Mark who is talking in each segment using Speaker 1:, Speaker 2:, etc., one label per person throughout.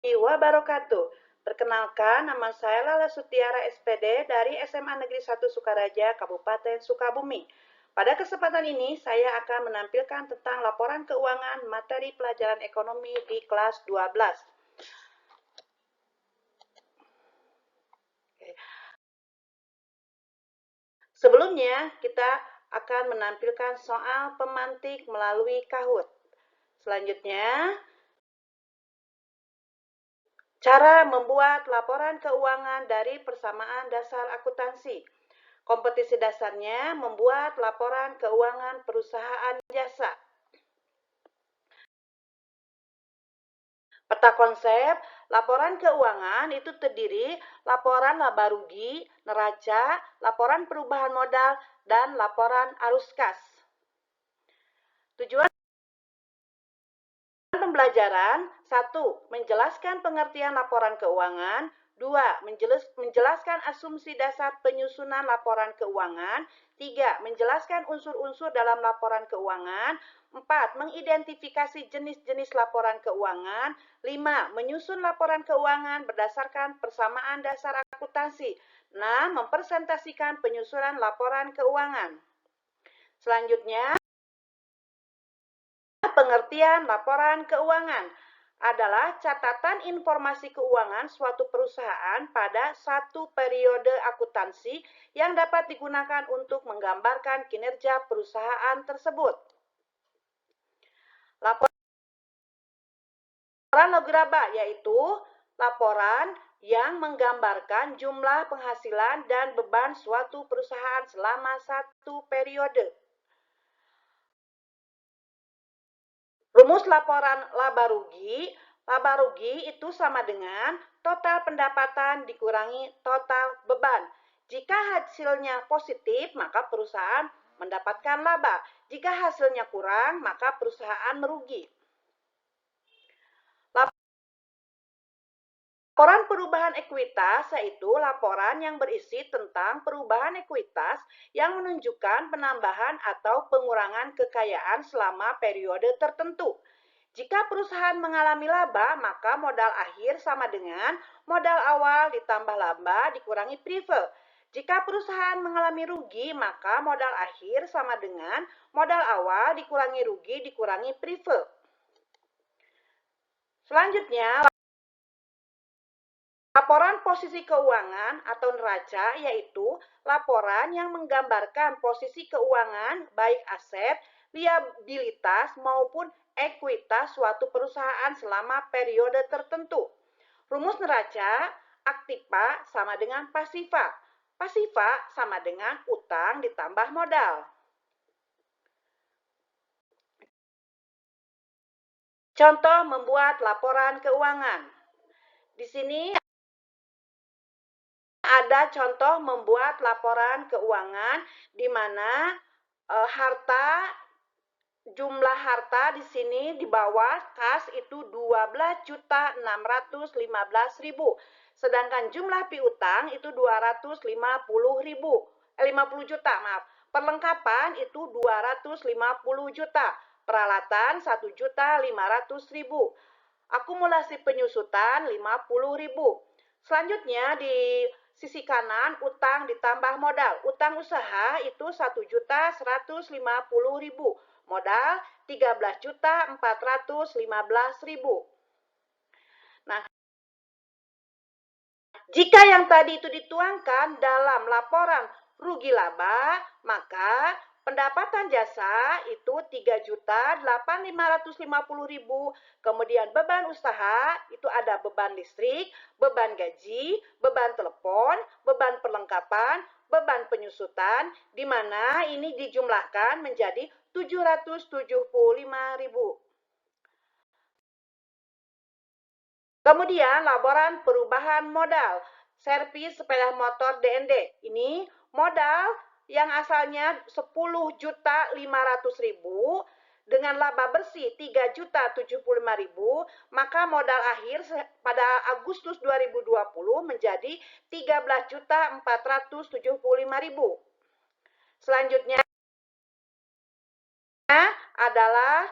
Speaker 1: Wabarakatuh. Perkenalkan, nama saya Lala Sutiara SPD dari SMA Negeri 1 Sukaraja, Kabupaten Sukabumi. Pada kesempatan ini, saya akan menampilkan tentang laporan keuangan materi pelajaran ekonomi di kelas 12. Sebelumnya, kita akan menampilkan soal pemantik melalui Kahoot. Selanjutnya, cara membuat laporan keuangan dari persamaan dasar akuntansi. Kompetisi dasarnya membuat laporan keuangan perusahaan jasa. Peta konsep, laporan keuangan itu terdiri laporan laba rugi, neraca, laporan perubahan modal, dan laporan arus kas. Tujuan pembelajaran, 1. Menjelaskan pengertian laporan keuangan. 2. Menjelaskan asumsi dasar penyusunan laporan keuangan. 3. Menjelaskan unsur-unsur dalam laporan keuangan. 4. Mengidentifikasi jenis-jenis laporan keuangan. 5. Menyusun laporan keuangan berdasarkan persamaan dasar akuntansi. 6. Mempresentasikan penyusunan laporan keuangan. Selanjutnya, pengertian laporan keuangan adalah catatan informasi keuangan suatu perusahaan pada satu periode akuntansi yang dapat digunakan untuk menggambarkan kinerja perusahaan tersebut. Laporan laba yaitu laporan yang menggambarkan jumlah penghasilan dan beban suatu perusahaan selama satu periode. Rumus laporan laba rugi itu sama dengan total pendapatan dikurangi total beban. Jika hasilnya positif, maka perusahaan mendapatkan laba. Jika hasilnya kurang, maka perusahaan merugi. Laporan perubahan ekuitas yaitu laporan yang berisi tentang perubahan ekuitas yang menunjukkan penambahan atau pengurangan kekayaan selama periode tertentu. Jika perusahaan mengalami laba, maka modal akhir sama dengan modal awal ditambah laba dikurangi prive. Jika perusahaan mengalami rugi, maka modal akhir sama dengan modal awal dikurangi rugi dikurangi prive. Selanjutnya, laporan posisi keuangan atau neraca yaitu laporan yang menggambarkan posisi keuangan baik aset, liabilitas maupun ekuitas suatu perusahaan selama periode tertentu. Rumus neraca, aktiva sama dengan pasiva. Pasiva sama dengan utang ditambah modal. Contoh membuat laporan keuangan. Di sini ada contoh membuat laporan keuangan di mana jumlah harta di sini di bawah kas itu 12.615.000. Sedangkan jumlah piutang itu 50 juta, maaf. Perlengkapan itu 250 juta. Peralatan 1.500.000. Akumulasi penyusutan 50.000. Selanjutnya di sisi kanan utang ditambah modal. Utang usaha itu 1.150.000. Modal 13.415.000. Nah, jika yang tadi itu dituangkan dalam laporan rugi laba, maka pendapatan jasa itu 3.8.550.000. Kemudian beban usaha itu ada beban listrik, beban gaji, beban telepon, beban perlengkapan, beban penyusutan, di mana ini dijumlahkan menjadi 775.000. Kemudian laporan perubahan modal, servis sepeda motor DND. Ini modal yang asalnya 10.500.000 dengan laba bersih 3.075.000, maka modal akhir pada Agustus 2020 menjadi 13.475.000. Selanjutnya adalah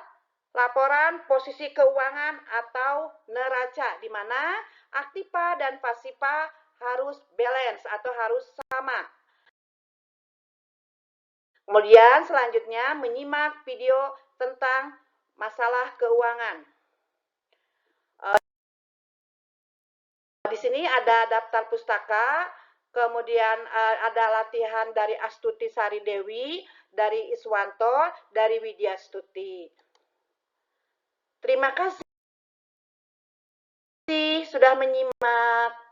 Speaker 1: laporan posisi keuangan atau neraca, di mana aktiva dan pasiva harus balance atau harus sama. Kemudian selanjutnya menyimak video tentang masalah keuangan. Di sini ada daftar pustaka, kemudian ada latihan dari Astuti Sari Dewi, dari Iswanto, dari Widya Stuti. Terima kasih sudah menyimak.